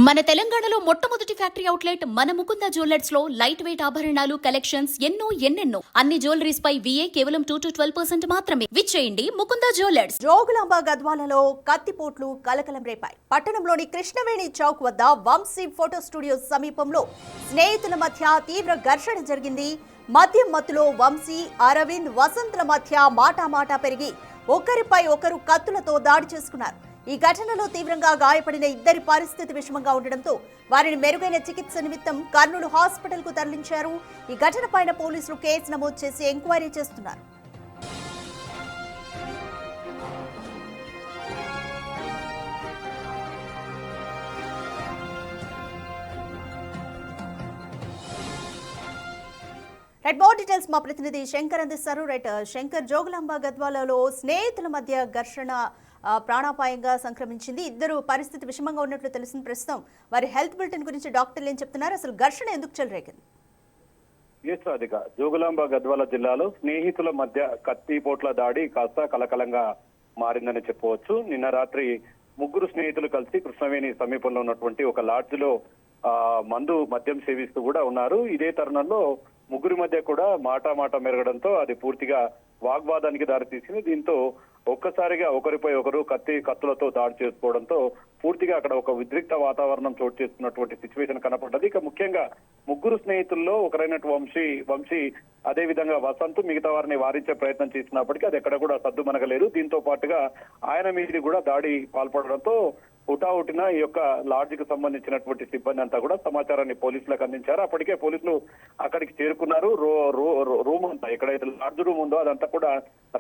మన తెలంగాణలో మొట్టమొదటి ఫ్యాక్టరీ అవుట్లెట్ మన ముకుంద జ్యువెలర్స్ లో లైట్ వెయిట్ ఆభరణాలు కలెక్షన్స్ ఎన్నెన్నో అన్ని జ్యువెలరీస్ పై VA కేవలం 2 to 12% మాత్రమే. విచ్చేయండి ముకుంద జ్యువెలర్స్. జోగులాంబ గద్వాలలో కత్తిపోట్లు కలకలం రేపాయి. పట్టణంలోని కృష్ణవేణి చౌక్ వద్ద వంశీ ఫోటో స్టూడియో సమీపంలో స్నేహితుల మధ్య తీవ్ర ఘర్షణ జరిగింది. మద్యం మత్తులో వంశీ, అరవింద్, వసంత్ల మధ్య మాటామాటా పెరిగి ఒకరిపై ఒకరు కత్తులతో దాడి చేసుకున్నారు. ఈ ఘటనలో తీవ్రంగా గాయపడిన ఇద్దరి పరిస్థితి విషమంగా ఉండడంతో వారిని మెరుగైన చికిత్స నిమిత్తం కర్నూలు హాస్పిటల్ కు తరలించారు. ఈ ఘటనపైన పోలీసులు కేసు నమోదు చేసి ఎంక్వైరీ చేస్తున్నారు. మోర్ డీటెయిల్స్ మా ప్రతినిధి శంకర్ అందిస్తారు. శంకర్, జోగులాంబ గద్వాలలో స్నేహితుల మధ్య ఘర్షణ ప్రాణాపాయంగా సంక్రమించింది. ఇద్దరు పరిస్థితి విషమంగా ఉన్నట్లు తెలిసింది. ప్రస్తుతం వారి హెల్త్ బులెటిన్ గురించి డాక్టర్లు ఏం చెప్తున్నారు? అసలు ఘర్షణ ఎందుకు చెలరేగింది? జోగులాంబ గద్వాల జిల్లాలో స్నేహితుల మధ్య కత్తిపోట్ల దాడి కాస్త కలకలంగా మారిందని చెప్పవచ్చు. నిన్న రాత్రి ముగ్గురు స్నేహితులు కలిసి కృష్ణవేణి సమీపంలో ఉన్నటువంటి ఒక లాడ్జ్ లో మద్యం సేవిస్తూ కూడా ఉన్నారు. ఇదే తరుణంలో ముగ్గురి మధ్య కూడా మాట మెరగడంతో అది పూర్తిగా వాగ్వాదానికి దారితీసింది. దీంతో ఒక్కసారిగా ఒకరిపై ఒకరు కత్తులతో దాడి చేసుకోవడంతో పూర్తిగా అక్కడ ఒక ఉద్రిక్త వాతావరణం చోటు చేసుకున్నటువంటి సిచ్యువేషన్ కనపడ్డది. ఇక ముఖ్యంగా ముగ్గురు స్నేహితుల్లో ఒకరైనటువంటి వంశీ అదే విధంగా వసంత్ మిగతా వారిని వారించే ప్రయత్నం చేసినప్పటికీ అది ఎక్కడ కూడా సద్దుమనగలేదు. దీంతో పాటుగా ఆయన మీది కూడా దాడి పాల్పడడంతో హుటాహుటిన ఈ యొక్క లాడ్జ్ కు సంబంధించినటువంటి సిబ్బంది అంతా కూడా సమాచారాన్ని పోలీసులకు అందించారు. అప్పటికే పోలీసులు అక్కడికి చేరుకున్నారు. రూమ్ అంతా ఎక్కడైతే లాడ్జ్ రూమ్ ఉందో అదంతా కూడా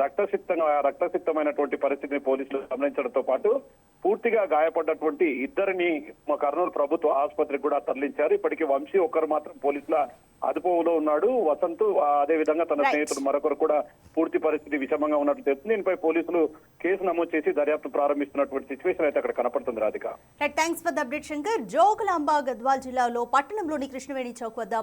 రక్తసిక్తమైనటువంటి పరిస్థితిని పోలీసులు గమనించడంతో పాటు పూర్తిగా గాయపడ్డటువంటి ఇద్దరిని కర్నూలు ప్రభుత్వ ఆసుపత్రికి కూడా తరలించారు. ఇప్పటికీ వంశీ ఒక్కరు మాత్రం పోలీసుల అదుపులో ఉన్నాడు. వసంత్ అదే విధంగా తన స్నేహితుడు మరొకరు కూడా పూర్తి పరిస్థితి విషమంగా ఉన్నట్లు తెలుస్తుంది. దీనిపై పోలీసులు కేసు నమోదు చేసి దర్యాప్తు ప్రారంభిస్తున్నటువంటి సిచ్యువేషన్ అయితే అక్కడ కనపడుతుంది. Radhika, thanks for the update Shankar. Jogulamba Gadwal జిల్లాలో పట్టణంలోని కృష్ణవేణి చౌక్ వద్ద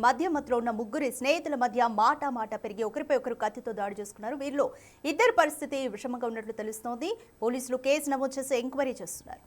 మద్యం మత్తులో ఉన్న ముగ్గురి స్నేహితుల మధ్య మాట పెరిగి ఒకరిపై ఒకరు కత్తితో దాడి చేసుకున్నారు. వీరిలో ఇద్దరు పరిస్థితి విషమంగా ఉన్నట్లు తెలుస్తోంది. పోలీసులు కేసు నమోదు చేసి ఎంక్వైరీ చేస్తున్నారు.